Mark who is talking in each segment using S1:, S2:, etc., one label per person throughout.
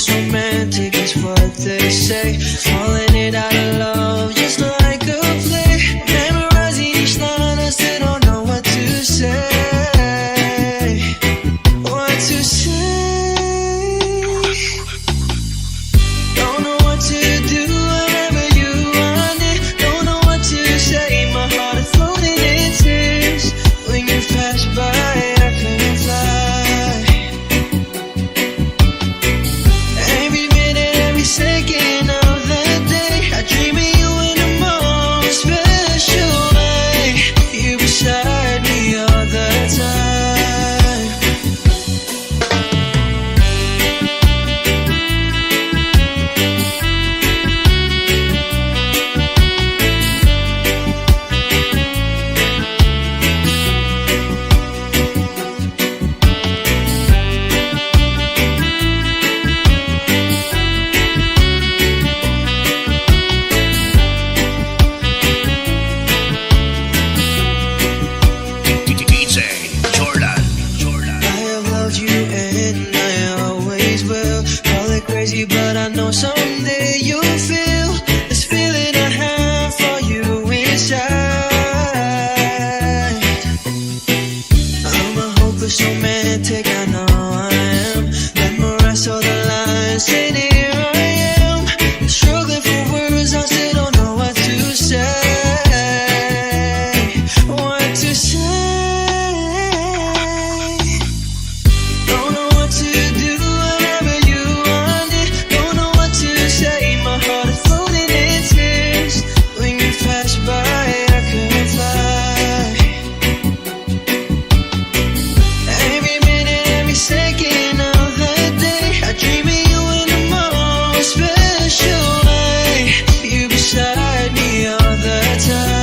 S1: Romantic as far what they say. Falling it out of love just like a play. Memorizing each line, I still don't know what to say. What to say. Don't know what to do whenever you want it. Don't know what to say. My heart is floating in tears. When you pass by, I couldn't fly. Every minute, every second of the day, I dream of you in the most special way. You beside me all the time. Crazy, but I know someday you'll feel this feeling I have for you inside. I'm a hopeless romantic, I know I am. Memorize all the lines, and here I am, struggling for words, I still don't know what to say. What to say. Don't know what to do whenever you want it. Don't know what to say. My heart is floating in tears. When you pass by, I couldn't fly. Every minute, every second of the day, I dream of you in the most special way. You beside me all the time.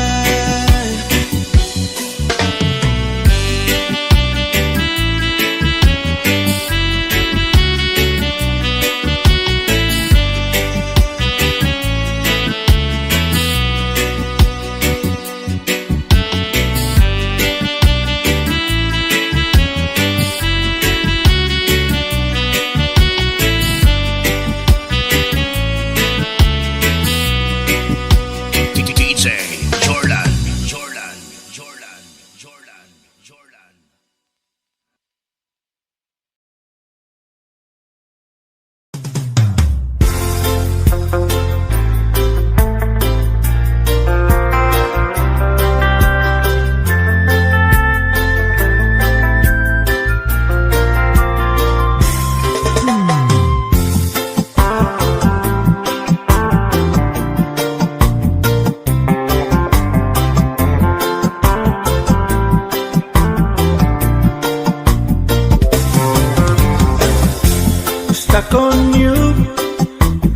S2: Stuck on you,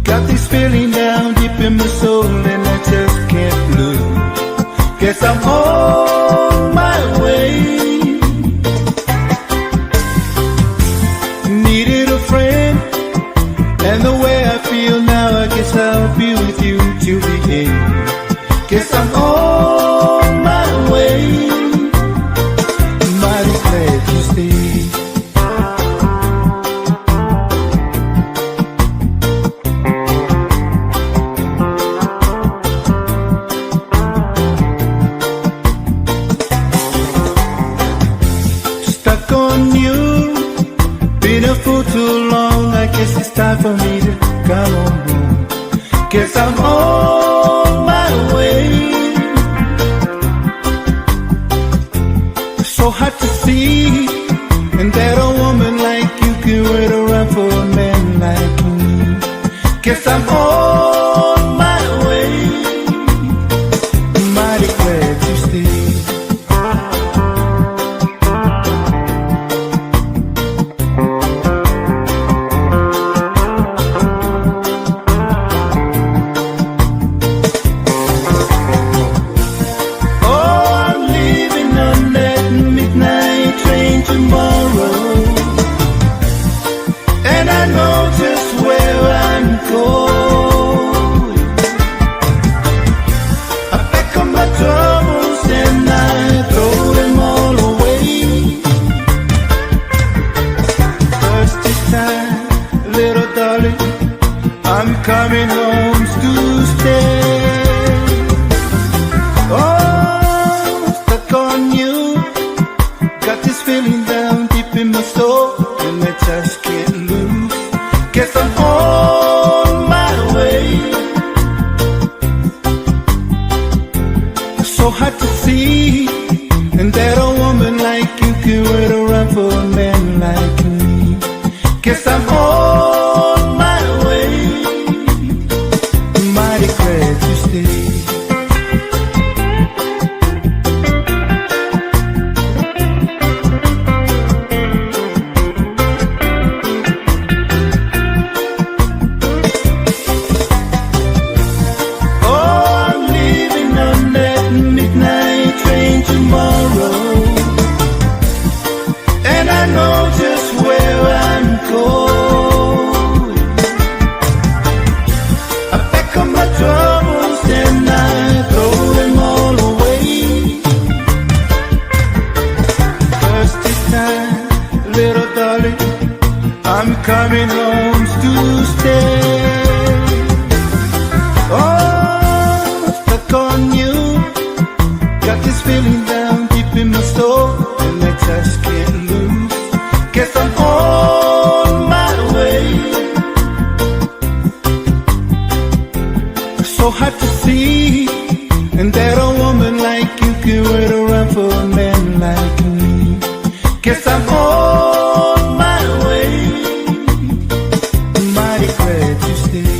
S2: got this feeling down deep in my soul, and I just can't lose. Guess I'm on my way. Needed a friend, and the way I feel now, I guess I'll be with you till the end. Guess I'm on my way. Mighty glad you stayed. For too long, I guess it's time for me to come on home. Guess I'm on my way. So hard to see, and that a woman like you can wait around for a man like me. Guess I'm on my way. Mighty glad you stayed. And I know just where I'm going. coming home to stay. Oh, stuck on you. Got this feeling down deep in my soul, and I just can't lose. Guess I'm on my way. So hard to see, and that a woman like you could wait around for a man like me. Guess I'm on my way. Mighty glad you stayed. I'm coming home to stay. Oh, stuck on you. Got this feeling down deep in my soul, and I just can't lose. Guess I'm on my way. So hard to see, and that a woman like you can wait around for a man like me. Guess I'm on my way. Mighty glad you stayed.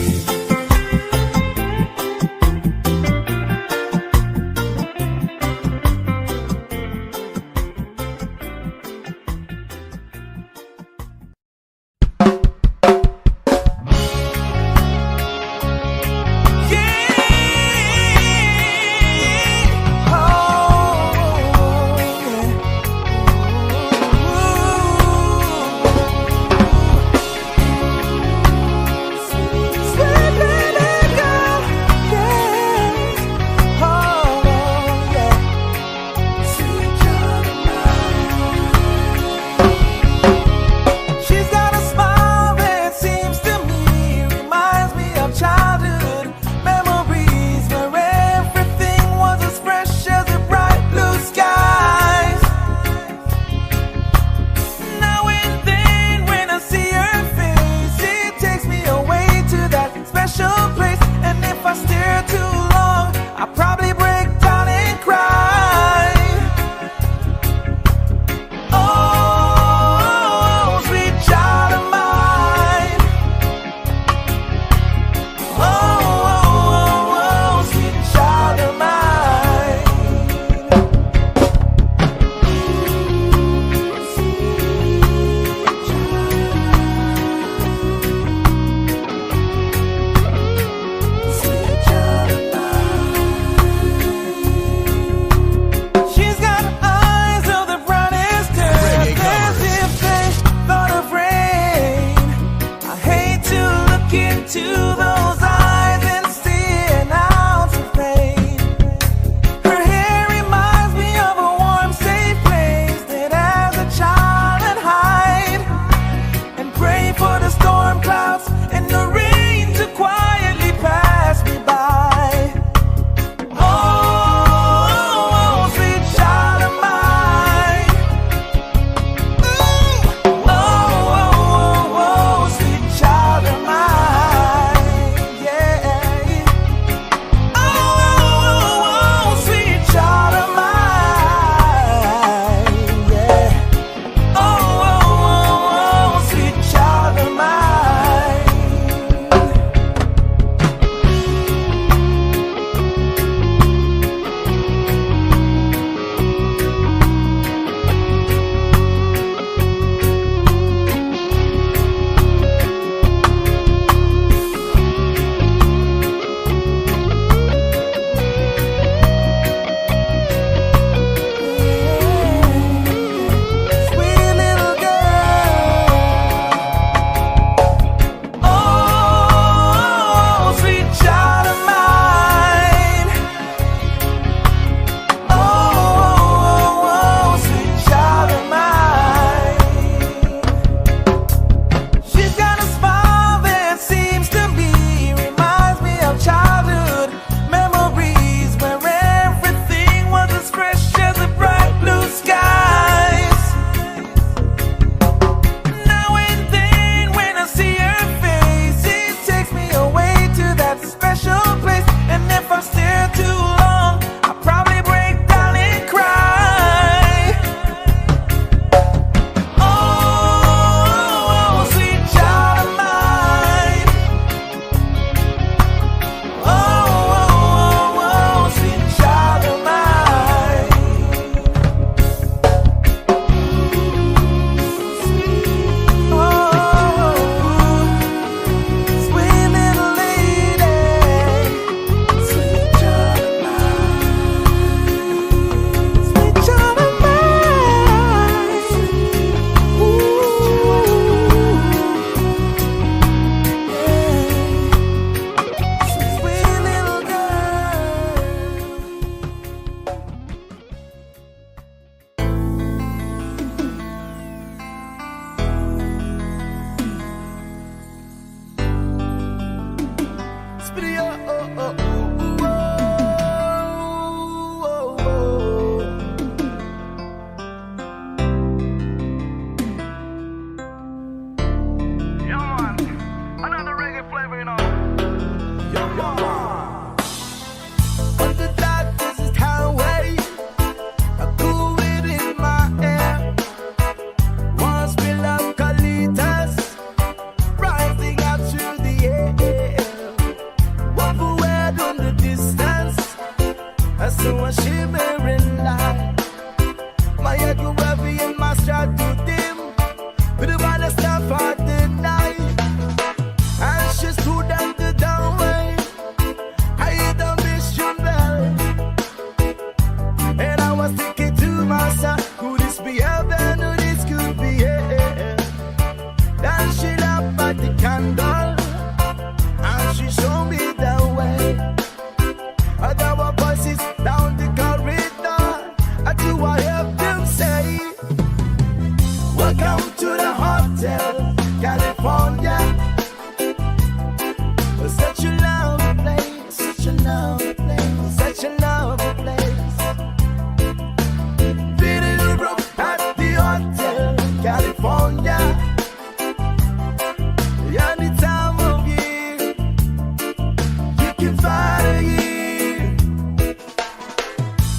S3: looking for a year.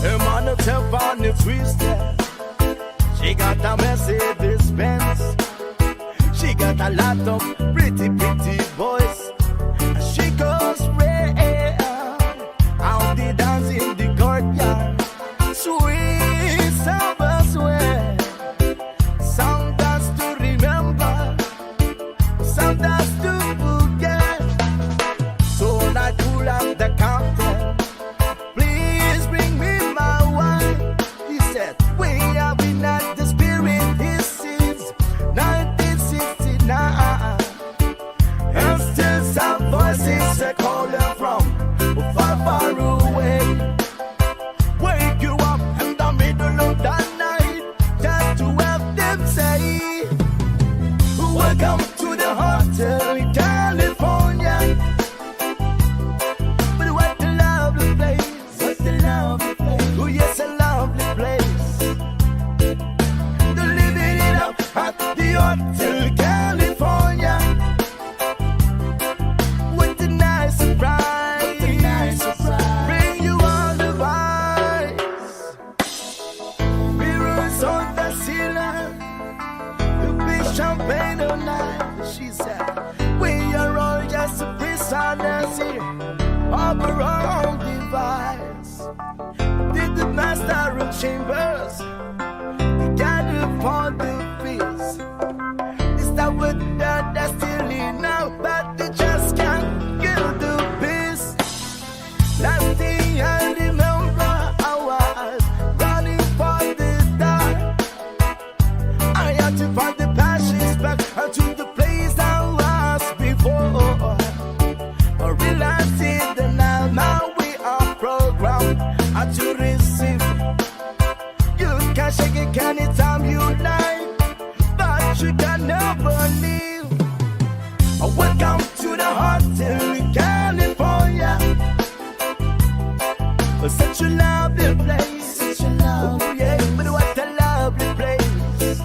S3: Her man herself on the freestyle. She got a Mercedes Benz. She got a lot of pretty boys. She goes rare out the dance in the courtyard. Sweet summer sweat. Some dance to remember, some dance to forget. So when I pull up the cocktail, please bring me my wine. He said, we have been at the spirit. This is 1969. And still some voices are calling from far, far away. Wake you up in the middle of the night just to have them say, welcome to the hotel in California. But what a lovely place, what a lovely place. Oh yes, a lovely place. They're living it up at the hotel California. What a nice surprise, what a nice surprise. Bring you all the vibes. Mirrors on the ceiling, big champagne all night. She said, we are all just prisoners here of our own device. Did the master of chambers gather for the peace? Is that what they're still in now? But they just can't get the peace. Last thing I remember, I was running for the dark. I had to find the passions back to the place I was before. I realized it that now we are programmed to receive. You can shake it anytime you like, but you can never leave. Welcome to the hotel in California. Such a lovely place. Such a lovely oh, yeah, but what a lovely place.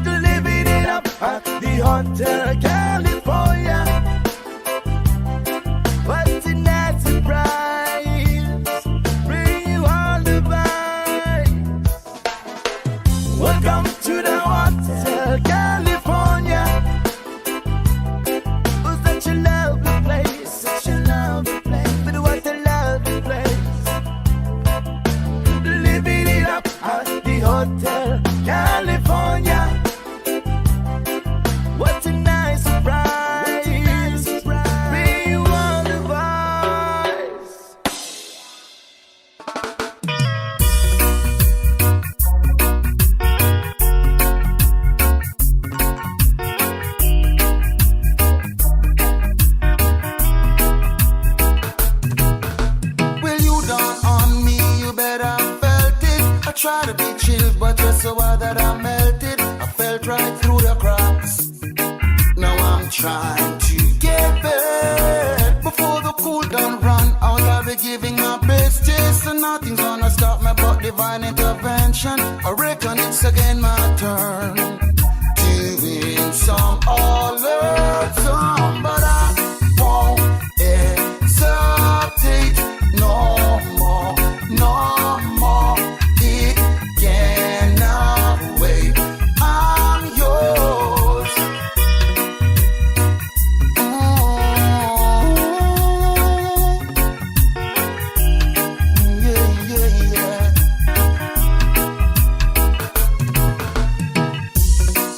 S3: Living it up at the hotel California. What a nice surprise. Bring you all the vibes. Welcome to the hotel California. Oh, such a lovely place. Such a lovely place. But what a lovely place. Living it up at the hotel California. What a nice surprise. Bring you all the vibes.
S2: Well, you down on me, you better felt it. I try to be chill, but you're so hard that I melted. I felt right through the cracks. Now I'm trying to get back before the cool down run out. I'll be giving my best, yes, and nothing's gonna stop me but divine intervention. I reckon it's again my turn to win some or learn some, but I won't hesitate no more, no more. It cannot wait. I'm yours.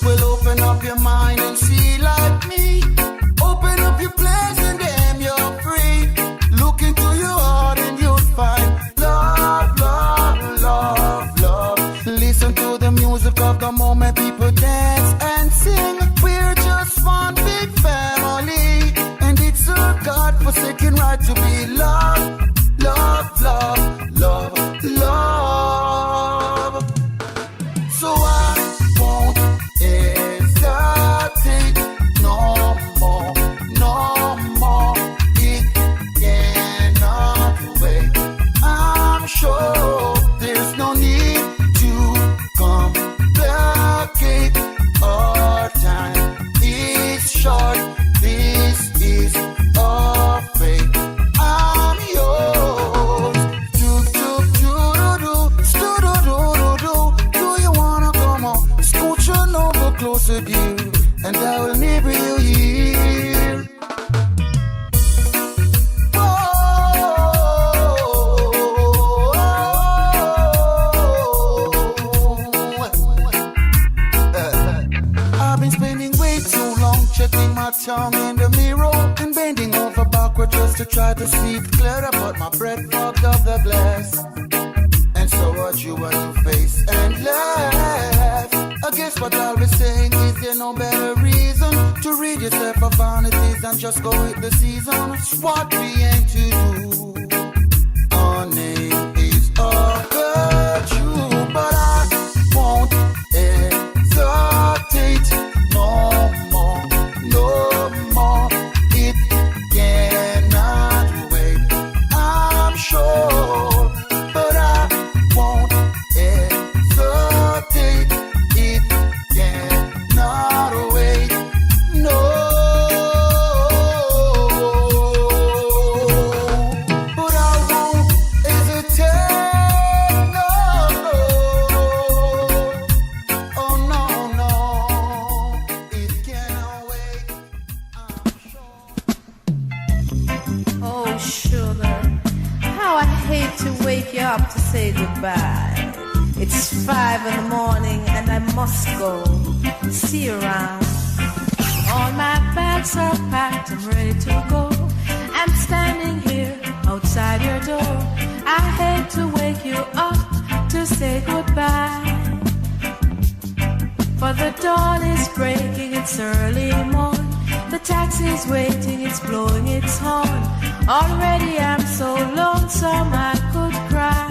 S2: Well, open up your mind and see like me. Open up your plans and damn, you're free. Look into your heart and you'll find love, love, love, love. Listen to the music of the moment, people dance and sing. We're just one big family, and it's a God-forsaken right to be loved. Love, love, love, love. So I won't hesitate no more, no more. It cannot wait. I'm sure there's no need to complicate. Our time is short. This is our fate. to try to see it clearer, but my breath fogged up the glass. And so what you want to face and laugh. I guess what I'll be saying is there no better reason to rid yourself of vanities and just go with the season. It's what we aim to do. Our name is a virtue, but I won't hesitate no more, no more. It cannot wait, I'm sure, but I won't hesitate. It cannot wait, no. But I won't hesitate, no. Oh no, no, it cannot wait, I'm sure.
S4: Oh, sugar, how I hate to wake you up to say goodbye. It's 5 in the morning and I must go. See you around. All my bags are packed, I'm ready to go. I'm standing here outside your door. I hate to wake you up to say goodbye. For the dawn is breaking, it's early morn. The taxi's waiting, it's blowing its horn. Already I'm so lonesome I could cry.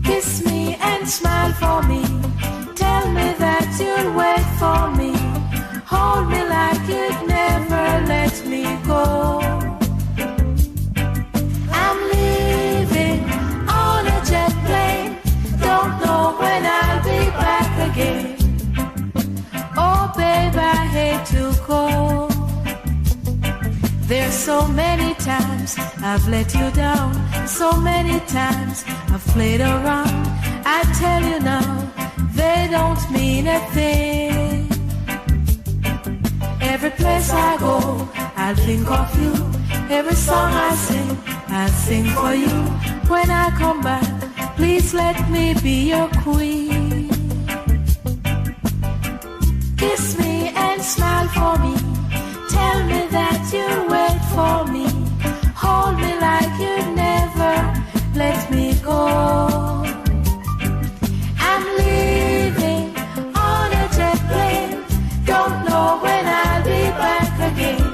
S4: Kiss me and smile for me. Tell me that you'll wait for me. Hold me like you'd never let me go. I'm leaving on a jet plane. Don't know when I'll be back again. Oh babe, I hate to go. There's so many times I've let you down. So many times I've played around. I tell you now, they don't mean a thing. Every place I go, I'll think of you. Every song I sing, I'll sing for you. When I come back, please let me be your queen. Kiss me and smile for me. Tell me that you'll wait for me. Hold me like you'd never let me go. I'm leaving on a jet plane. Don't know when I'll be back again.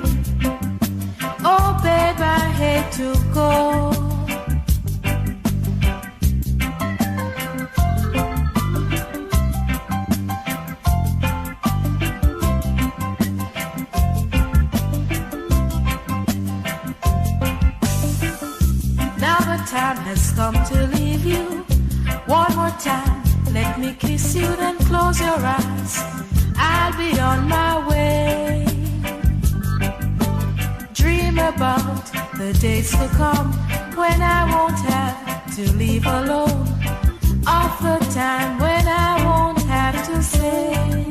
S4: Oh babe, I hate to go. Time has come to leave you. One more time, let me kiss you, then close your eyes. I'll be on my way. Dream about the days to come when I won't have to leave alone. Of the time when I won't have to say.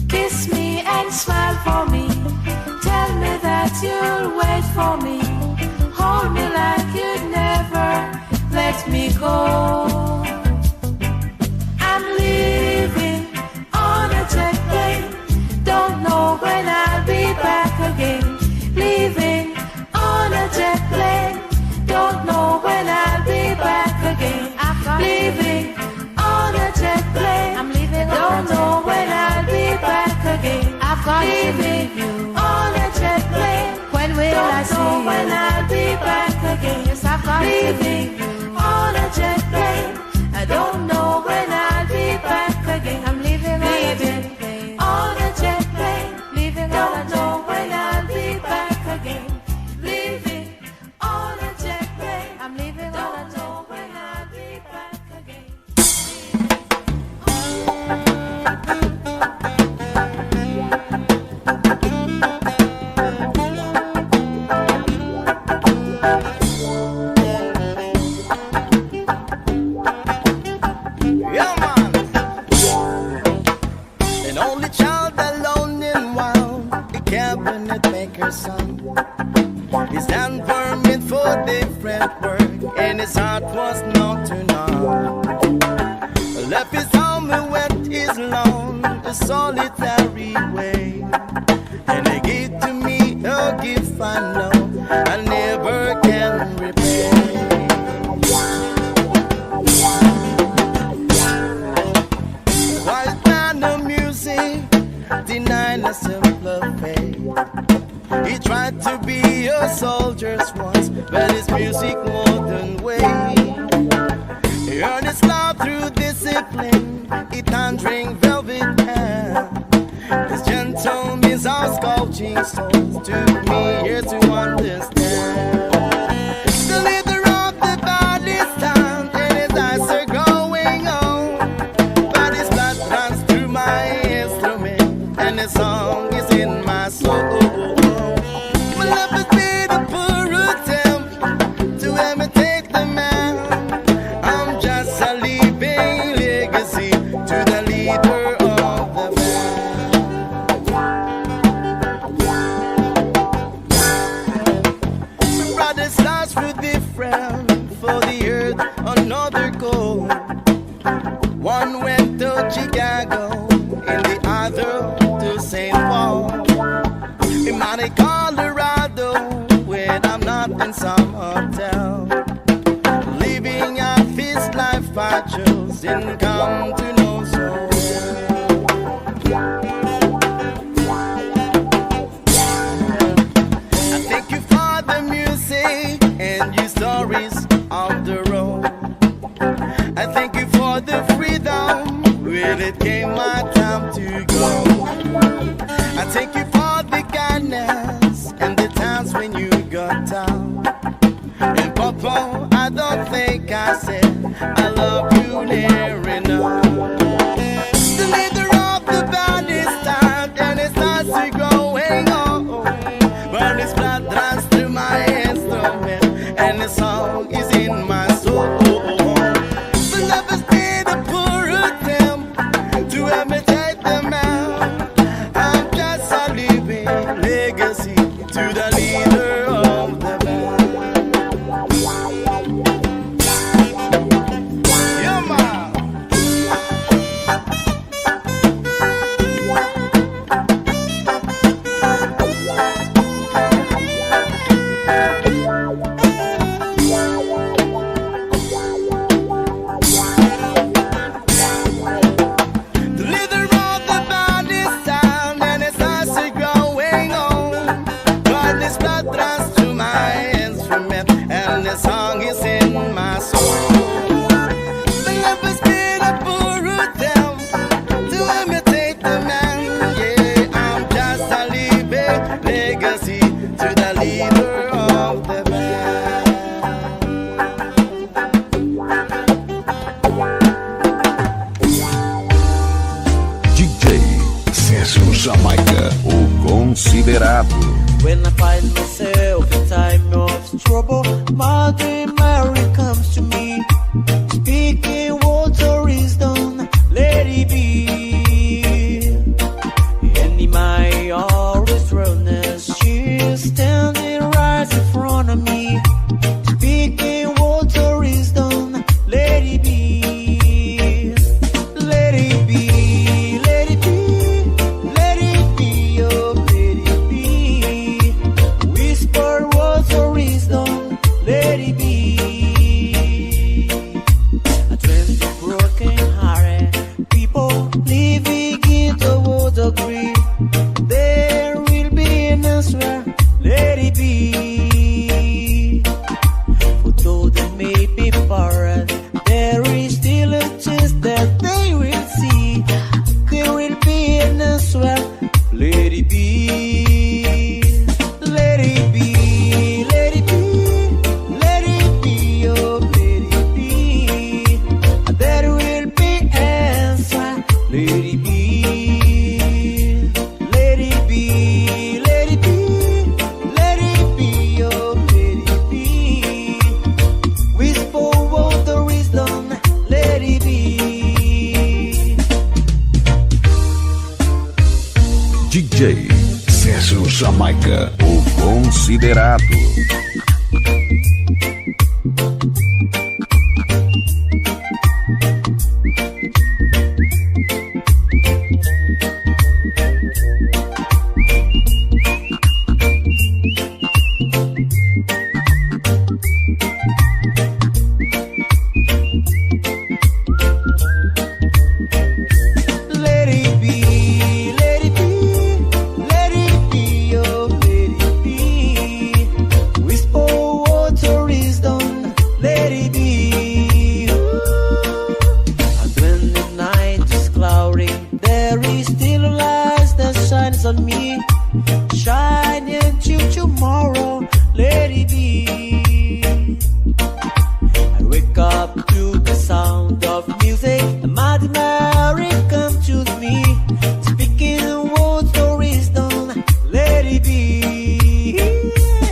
S4: Kiss me and smile for me. Tell me that you'll wait for me. Hold me like you'd never let me go. I'm leaving on a jet plane. Don't know when I'll be back again. Leaving on a jet plane. Don't know when I'll be back again. Leaving on a jet plane. I'm leaving. Don't know when I'll be back again. I've got leaving you on a jet plane. When will I see you? When I'll be back again. Yes, I've got leaving you on a jet plane. I don't know when I'll be back again. I'm leaving on a jet plane. Leaving don't know when I'll be back again. Leaving on a jet plane. I'm leaving don't know when I'll be back again.
S3: Son. His hand permit for different work, and his heart was not to none. Left his home and went his lone, a solitary way. a simpler fate. He tried to be a soldier once, but his music modern way. He earned his love through discipline, he thundering velvet hair. His gentle means of sculpting souls took me years to understand. The leader of the body stand and his eyes are going on, but his blood runs through my instrument and his song is in my soul. My love has been a poor attempt to imitate the man. I'm just a living legacy to the leader of the band. My brother's lives were different, for the earth another goal. One went to Chicago and the other to St. Paul. In Monte Colorado, when I'm not in some hotel, living a feast life I chose didn't come to know so well. I thank you for the music and your stories of the road. I thank you for the freedom when it came my time to go. I thank you for the kindness and the times when you got down. And Papa, I don't think I said I love you near enough. The leader of the band is tired and it starts to growing on, but his blood runs through my instrument and the song is in my soul. The love has been a poor attempt to imitate the man. I'm just a living legacy to the leader of the band. Yeah, man. The leader of the band is down and his eyes are growing on, but his blood runs through my instrument and the song is in my soul. The love has been a poor attempt to imitate the man. Yeah, I'm just a living legacy to the leader of the band.
S5: DJ Sérgio Jamaica, o considerado.
S1: When I find myself in time of trouble, Mother Mary comes to me, speaking words of wisdom, let it be. And in my always wrongness, she is standing right in front of me, speaking words of wisdom, let it be. Let it be, let it be, let it be, oh, let it be. Whisper words of wisdom, let it be. I dream of broken hearted people living in the world of grief. There will be an answer, let it be. For though they may be foreign, there is still a chance that they will see. There will be an answer, let it be. Let it be, let it be, oh, let it be. There will be answer, let it be. Let it be, let it be, oh, let it be. Whisper word of wisdom, let it be.
S5: DJ Sérgio Jamaica, o considerado.
S1: Let it be, let it be, me, shining till tomorrow, let it be. I wake up to the sound of music, and Mighty Mary come to me, speaking words of wisdom, let it be.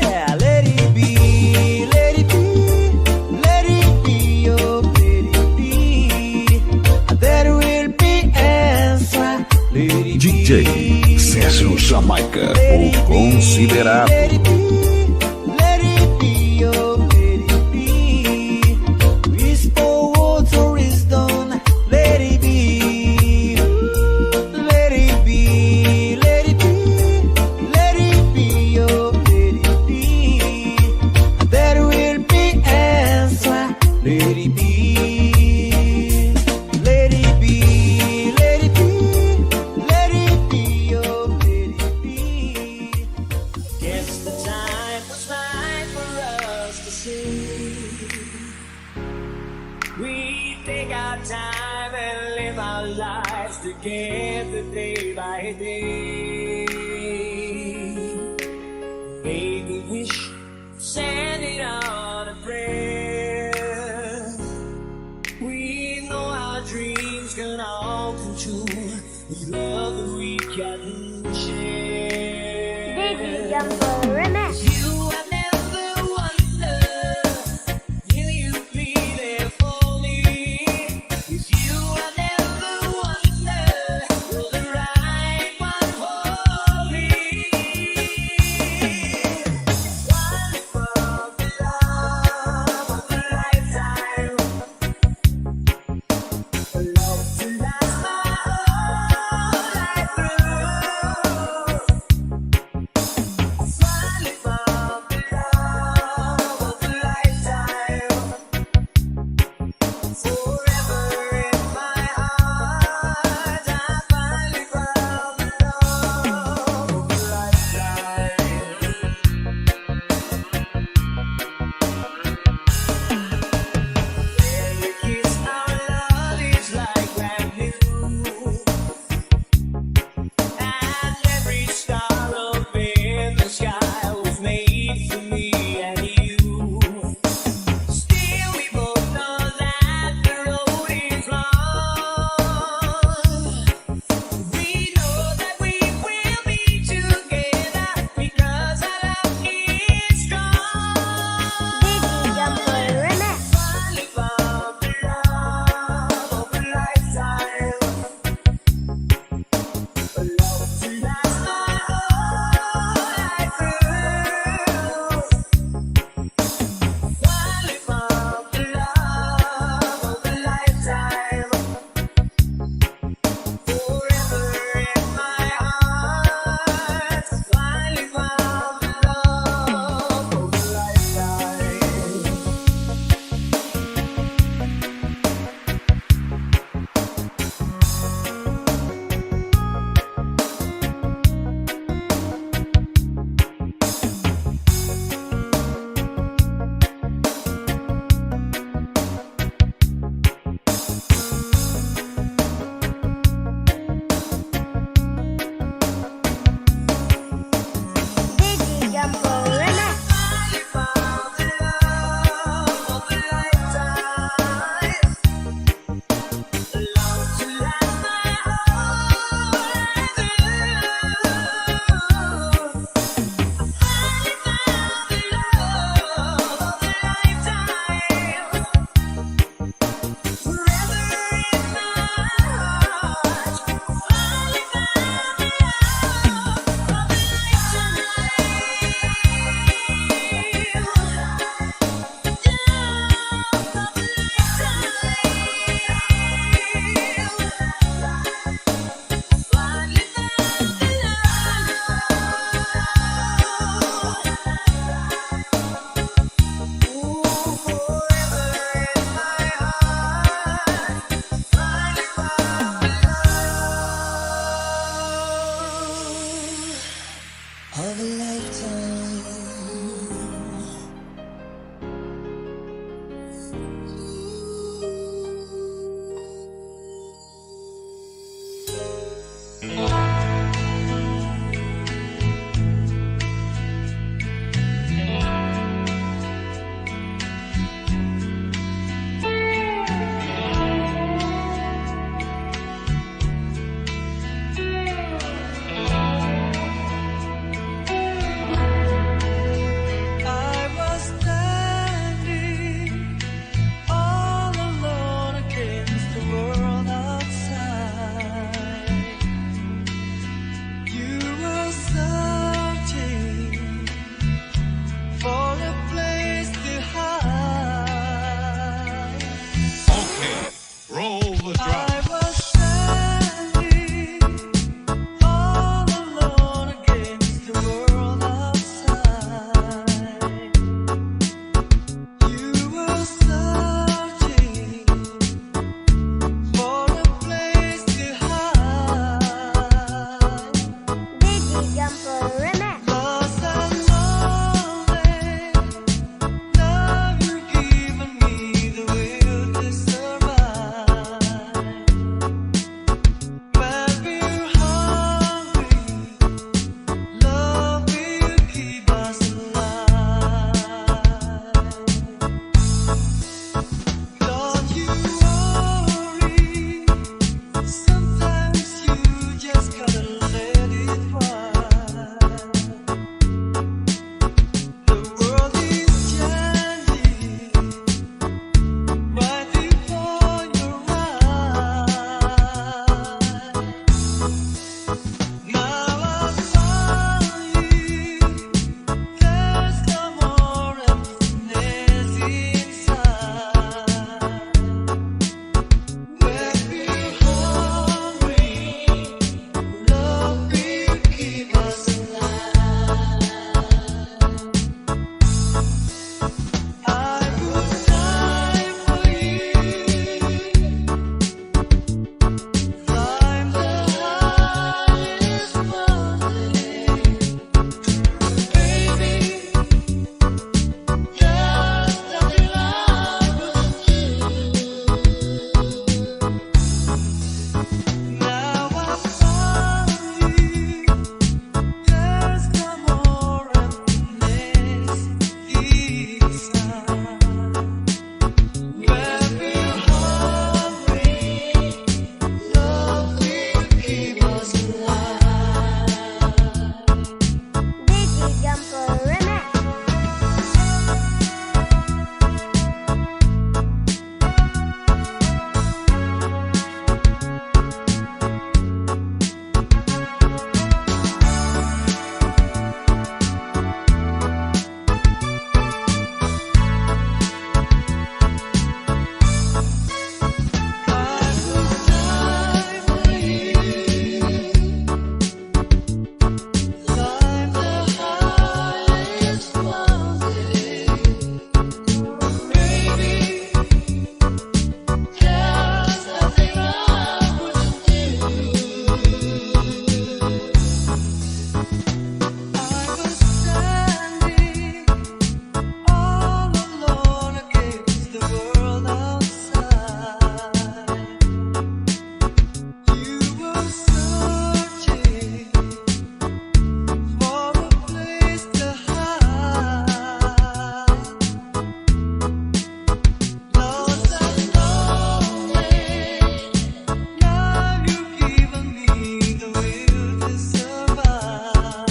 S1: Yeah, let it be, let it be, let it be, oh, let it be. There will be answer, let it be.
S5: DJ Sérgio Jamaica, o considerado.
S1: Let it be, oh, let it be. Whisper words of wisdom, let it be. Let it be, let it be, oh, let it be. There will be answer, let it be. Let it be, let it be, oh, let it be. Guess the time was right for us to see. We take our time and live our lives together day by day. Make a wish, send it on a prayer. We know our dreams can all come true with love that we can share.
S6: Diggy Jumbo Remix.
S1: You have never wondered, will you be there for me? If you have never wondered, you're the right one for me. One for the love of a lifetime, a love to last my whole life through. Smiling from the love of a lifetime, forever in my heart. I finally found the love of a lifetime. Every kiss, our love is like brand new, and every star up in the sky was made for me and you. Still, we both know that the road is long. We know that we will be together because our love is strong.
S6: Diggy Jumbo Remix.
S1: Finally found the love of a lifetime, a love to last my whole life through. Finally found the love of a lifetime, forever in my heart. Finally found the love of a lifetime.
S6: Diggy Jumbo Remix.
S1: Finally found the love of a lifetime, love to last my whole life through. Finally found the love of a lifetime, forever in my heart. Finally found the love of a lifetime. Of a lifetime.
S6: Jumper Remix.
S1: Lost and lonely, now you're giving me the will to survive. When we're hungry, love will keep us alive. Don't you worry, sometimes you just gotta let it ride. The world is changing right before your eyes. Now I found you, there's no more emptiness inside. When we're hungry, love will keep us alive. I would die for you, climb the highest mountain, baby. There's nothing I wouldn't do. Now I found you, there's no more emptiness inside. When we're hungry, love will keep us alive.
S6: Reggae Jumper Remix.
S1: I would die for you, climb the highest mountain, baby. There's nothing I wouldn't do. I was standing all alone against the world outside. You were searching for a place to hide. Lost and lonely, now you've given me the will to survive.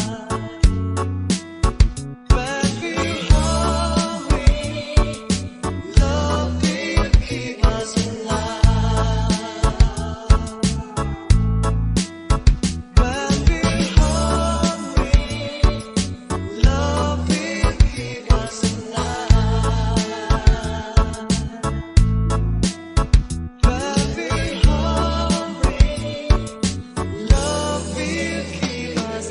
S1: When we're hungry, love will keep us alive. When we're hungry, love will keep us alive. When we're hungry, love will keep us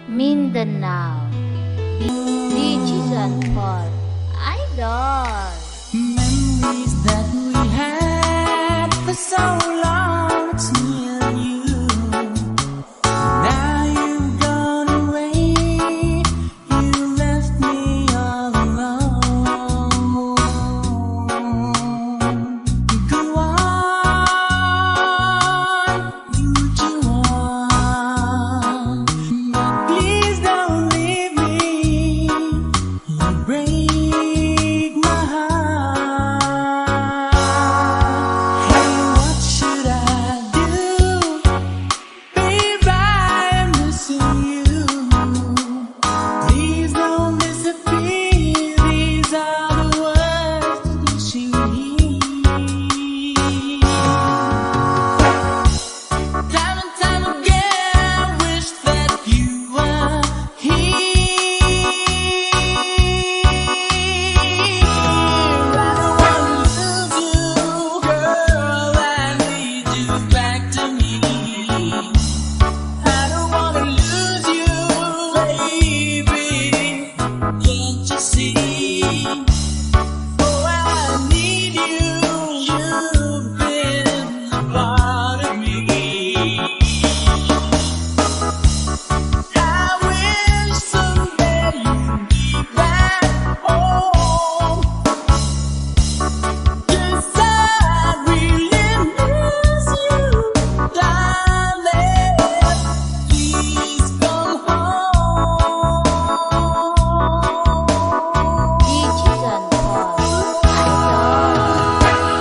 S6: Mindanao. Digital for Idol.
S7: Memories that we had for so long, it's me and you. Now you've gone away, you left me all alone. Go on, you do on, but please don't leave me. You break my heart. to see. Oh, I need you. You've been a part of me. I wish someday you'd be back home. 'Cause I really miss you, darling. Please come home.
S6: Digital Boss Idol.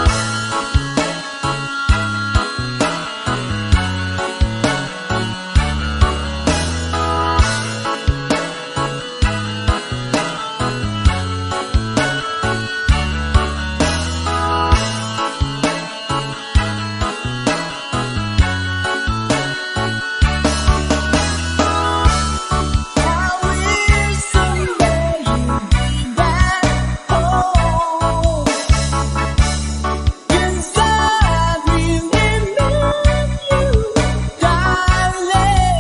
S7: I wish someday you'd be back home. 'Cause I really miss you, darling.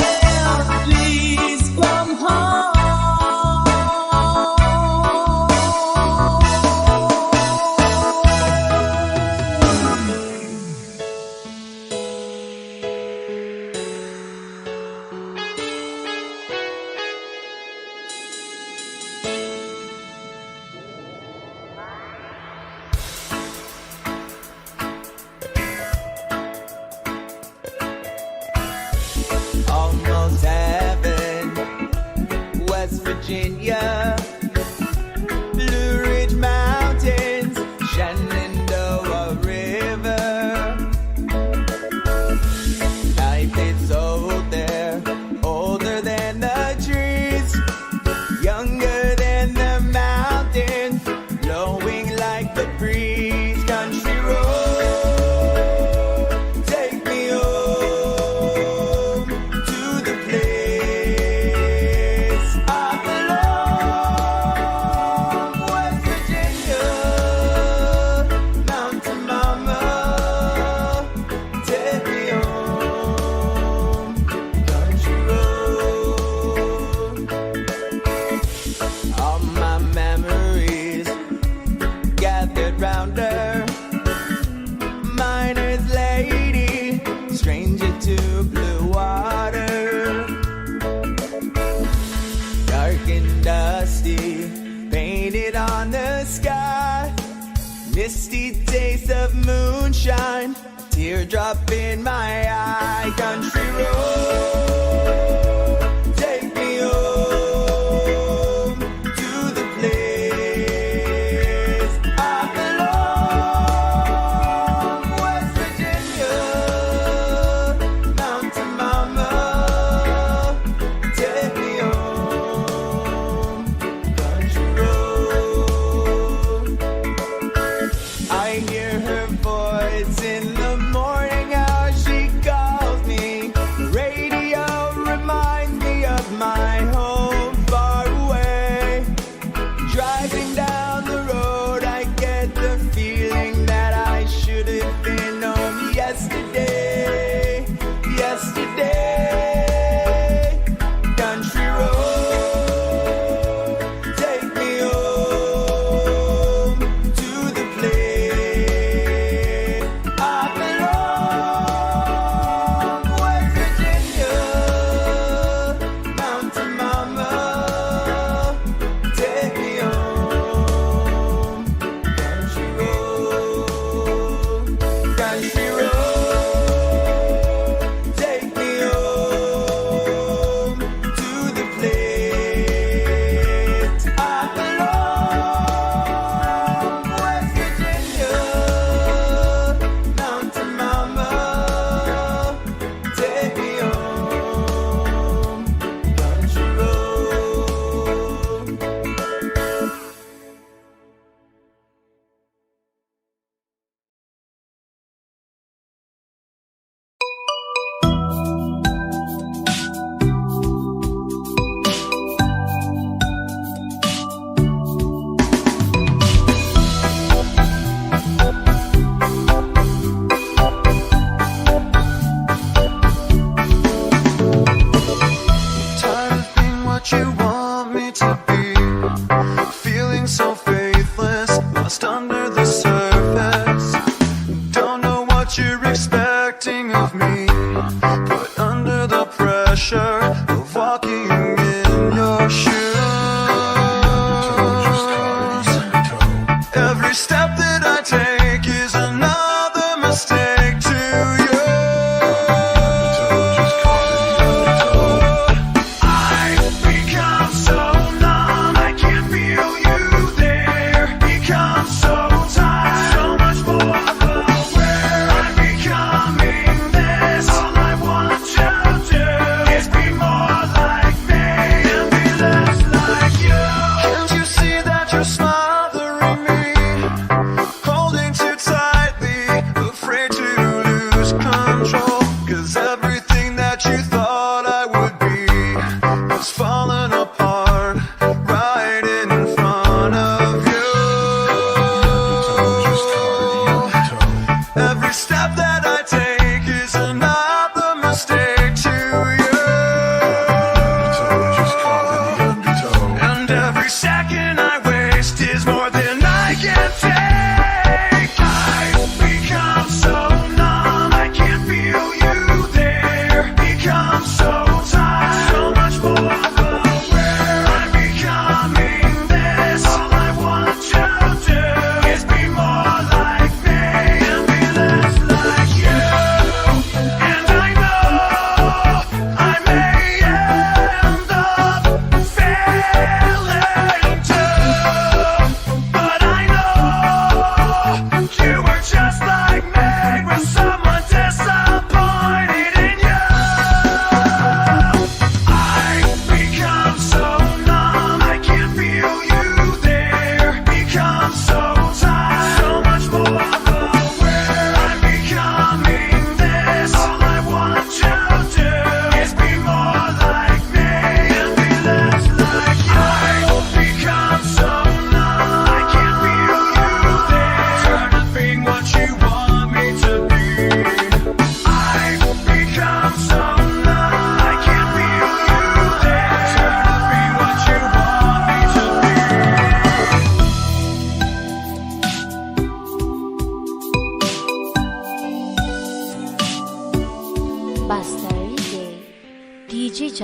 S7: Please come home.
S3: Almost heaven, West Virginia, Blue Ridge Mountains, Shenandoah River. Life is old there, older than the trees, younger than the mountains, blowing like the breeze. Country road, take me home to the place I belong. West Virginia, Mountain Mama, take me home. Country road. All my memories gathered round her. Miner's lady, stranger to blue water. Dark and dusty, painted on the sky. Misty taste of moonshine, teardrop in my eye. Country road, take me home to the place I belong. West Virginia, Mountain Mama, take me home. Country road. I hear her voice in the morning, how she calls me. Radio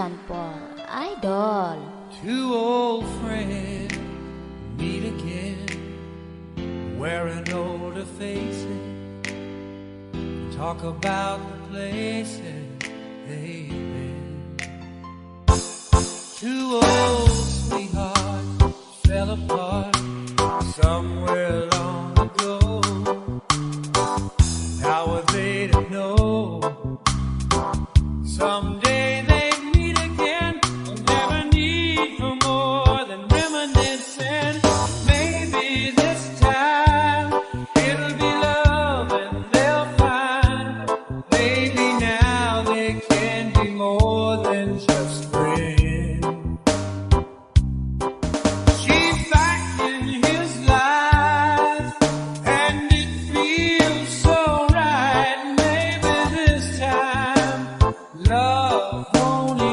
S6: John Paul, Idol.
S7: Two old friends meet again, wearing older faces, talk about the places they've been. Two old sweethearts fell apart somewhere long ago. How were they to know? Someday they meet again. They'll never need for more than reminiscing. Maybe this time it'll be love and they'll find. Maybe now they can be more than just friends. She's back in his life and it feels so right. Maybe this time love won't end.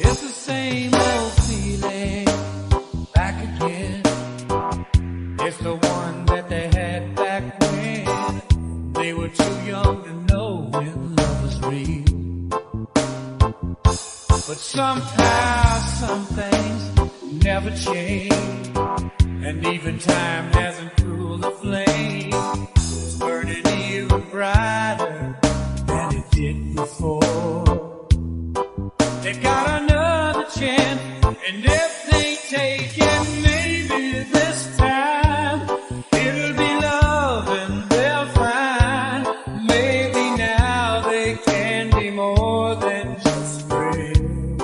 S7: It's the same old feeling back again. It's the one that they had back when they were too young to know when love was real. But somehow some things never change, and even time hasn't cooled the flame. It's burning even brighter than it did before. They got another chance, and if they take it, maybe this time it'll be love and they'll find. Maybe now they can be more than just friends.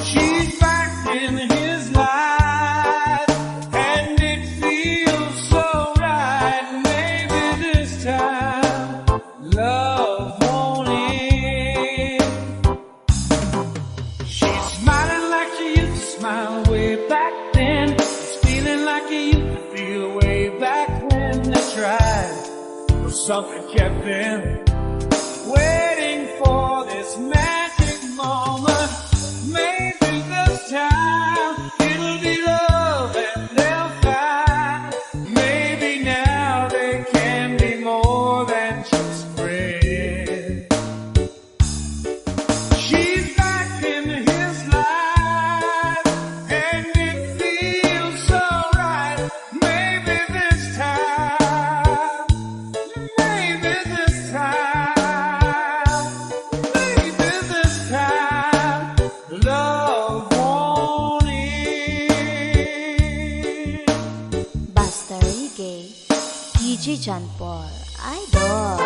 S7: She's back in his life, and it feels so right. Maybe this time love won't end. She's smiling like she used to smile way back then. She's feeling like he used to feel way back when. That's right, but something kept them waiting for this magic moment. Maybe this time it'll be love and they'll find. Maybe now they can be more than just friends. She's back in his life, and it feels so right. Maybe this time, maybe this time, maybe this time, love won't end.
S6: Basta Reggae, DJ John Paul, Idol.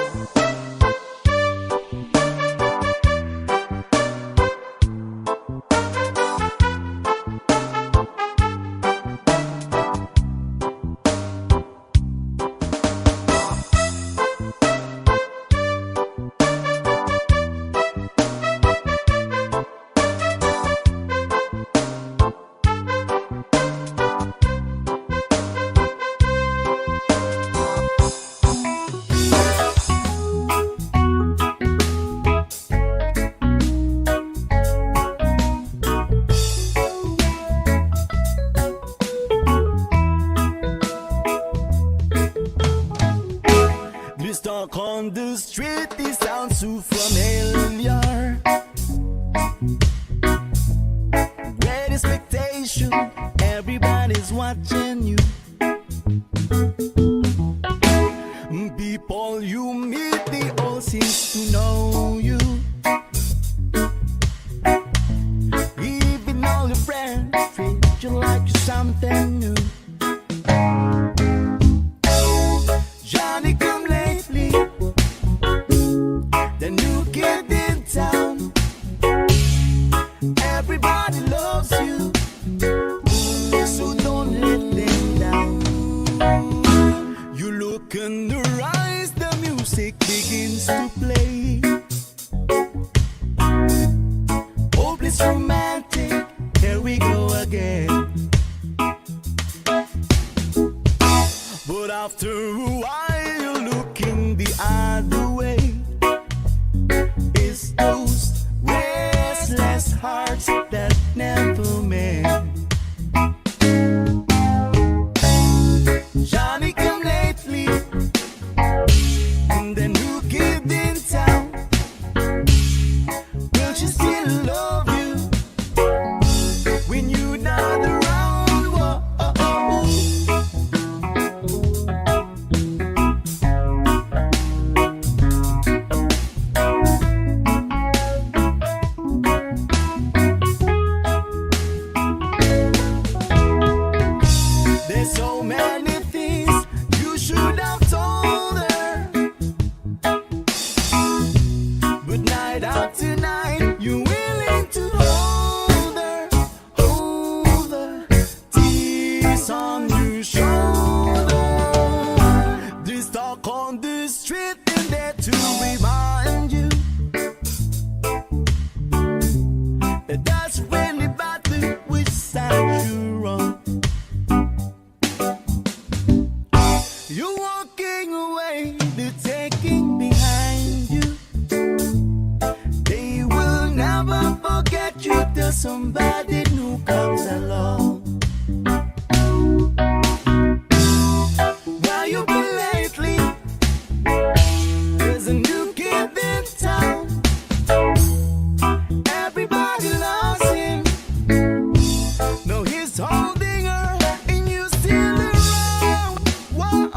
S3: This talk on the street, this sounds so familiar. Great expectation, everybody's watching you. People you meet, they all seem to know you. Even all your friends treat you like you're something new. Johnny come lately, the new kid in town. Everybody loves you, so don't let them down. after a while you're looking the other way. It's those restless hearts that never met. Johnny come lately, and the new kid in town. Will she still love you when you're not around? Whoa. There's so many things you should have told her, but night after night you're willing to hold her, tears on your shoulder. This talk on the street is there to remind you that that's really bad to which side you're on. You're walking away, they're taking behind you. They will never forget you till somebody new comes along. Where you been lately? There's a new kid in town. Everybody loves him. No, he's holding her and you still around. Whoa,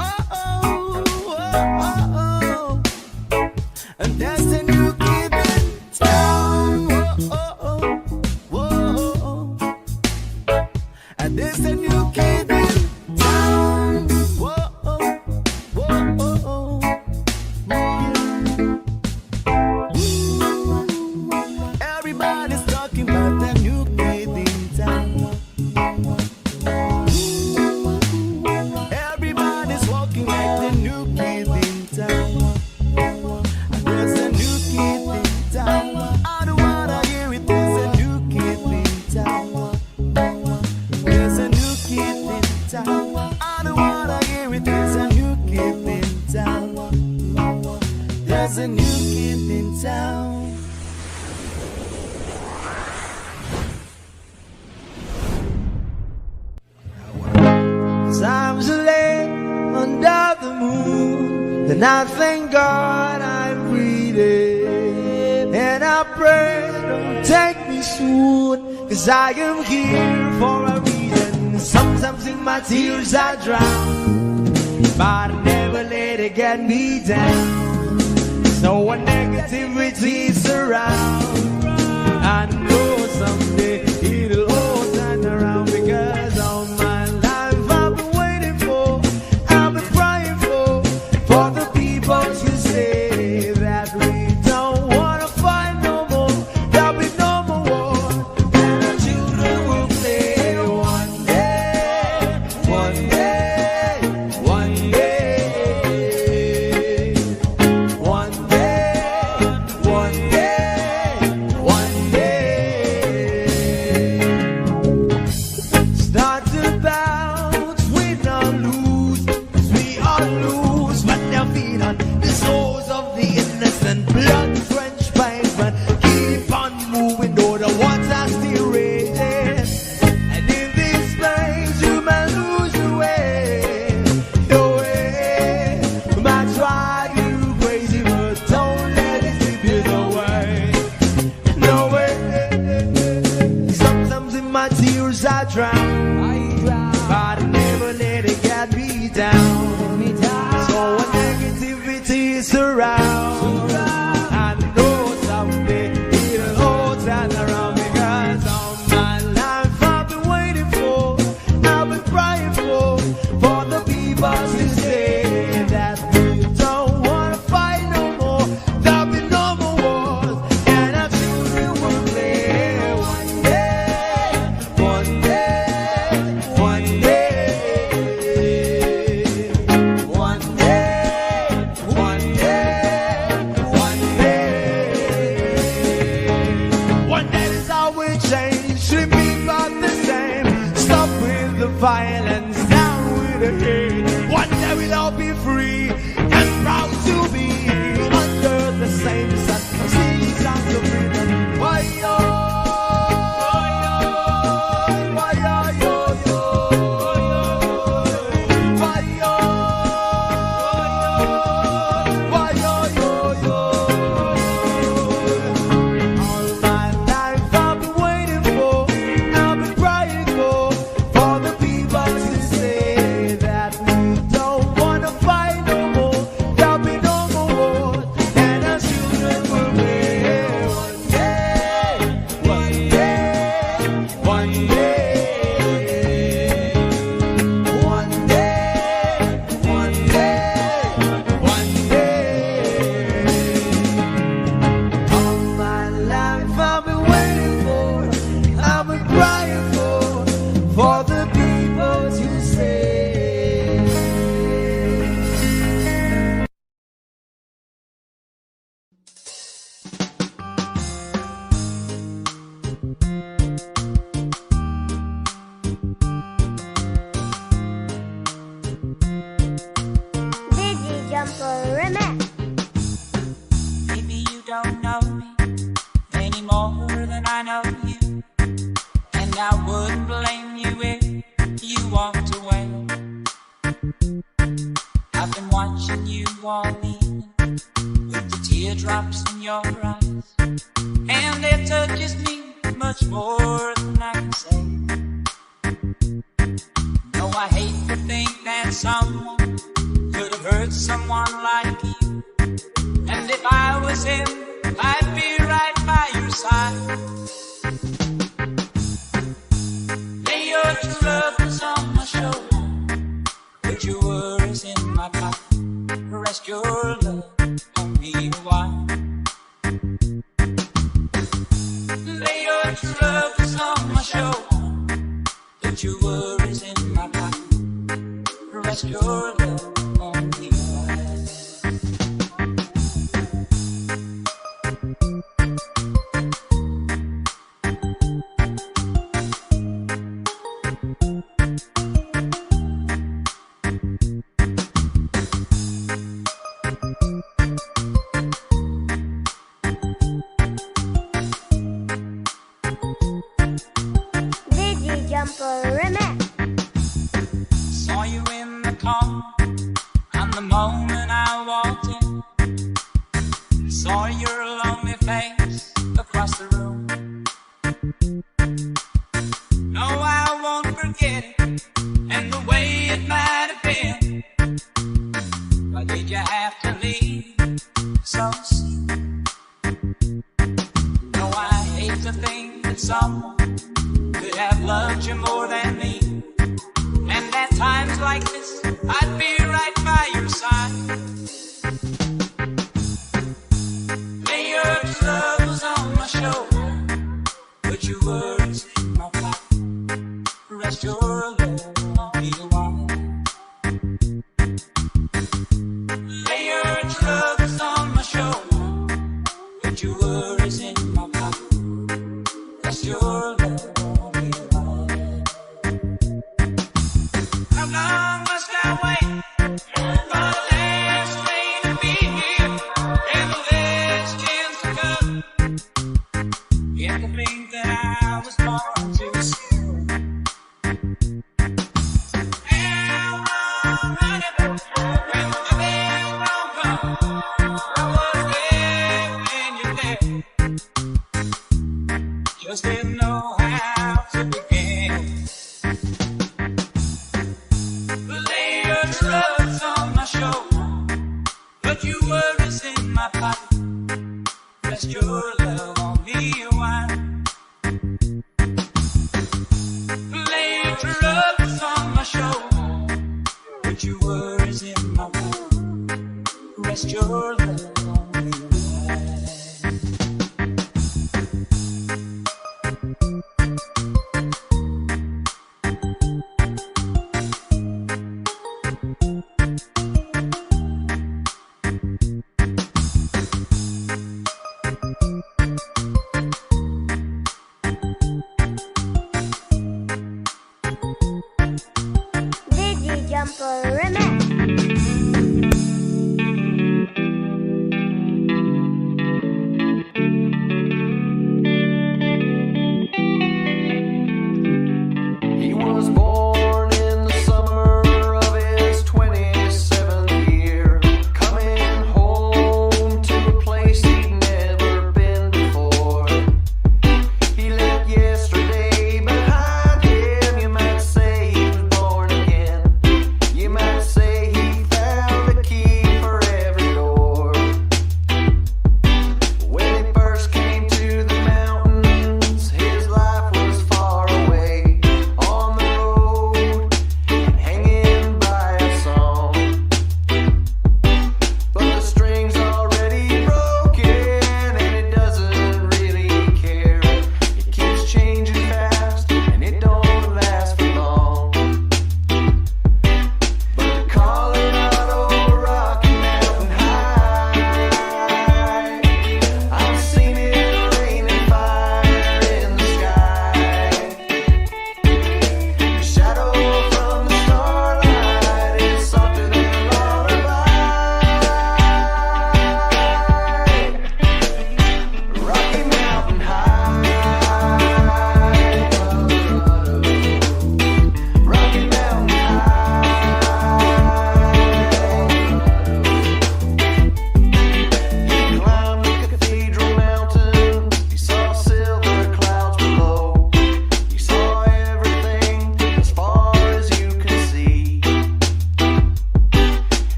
S3: and that's the new kid in town. Whoa, and there's the new kid in town. Whoa. Everybody's talking about the new kid in town. Everybody's walking like the new kid in town. There's a new kid in town. I don't wanna hear it. There's a new kid in town. There's a new kid in town. I don't wanna hear it. There's a new kid in town. There's a new kid in town.
S1: Times are late under the moon, and I thank God I'm breathing. And I pray don't take me soon, 'cause I am here for a reason. Sometimes in my tears I drown, but I never let it get me down. So when negativity surround, I know someday it'll all turn around, because all my life I've been waiting for, I've been crying for the people to say that we don't wanna fight no more, there'll be no more war, and our children will play one day, one day, one day, one day, one day, one day. Start to bounce, we don't lose, 'cause we all lose, but they're feet on the souls of the innocent, blood-drenched pavement. Keep on moving, though the water's still raging. And in this place, you may lose your way, your way. Might drive you crazy, but don't let it slip you away, no way. Sometimes in my tears I drown, but I never let it get me down. So when negativity surrounds, I know someday it'll all turn around, because all my life I've been waiting for, I've been crying for the people to say that we don't wanna fight no more, there'll be no more wars, and our children will play one day, one day, one day, one day, one day, one day. One day is how we change, should be about the same. Stop with the violence, down with the hate. One day we'll all
S3: one day, one day, one day, one day. All my life I've been waiting for, I've been crying for the people to say.
S8: Digi Jumper Remix.
S9: Maybe you don't know me any more than I know you, and I wouldn't blame you if you walked away. I've been watching you all evening with the teardrops in your eyes, and it touches me much more than I can say. No, I hate to think that someone could have hurt someone like you. And if I was him, I'd be right by your side. Lay your troubles on my shoulder, put your worries in my pocket, rest your love on me a while. Lay your troubles on my shoulder, put your worries in my pocket, rest your love on me a while.
S8: Digi Jumper Remix.
S9: Saw you in the car, and the moment I walked in, saw your lonely face across the room. No, I won't forget it, and the way it might have been. Why did you have to leave so soon? No, I hate to think that someone could have loved you more than me. And at times like this, I'd be right by your side. Lay your troubles on my shoulder, put your worries in my pocket, rest your love on me a while. Lay your troubles on my shoulder, put your worries in my pocket, rest your love on me a while. How long must I wait for the last train to be here and the last chance to come? Yet to think that I was born too soon. How long running when the bell don't come? I was there when you left, just didn't know how to begin. Lay your troubles on my shoulder, put your worries in my pocket, rest your love on me a while. Lay your troubles on my shoulder, put your worries in my pocket, rest your love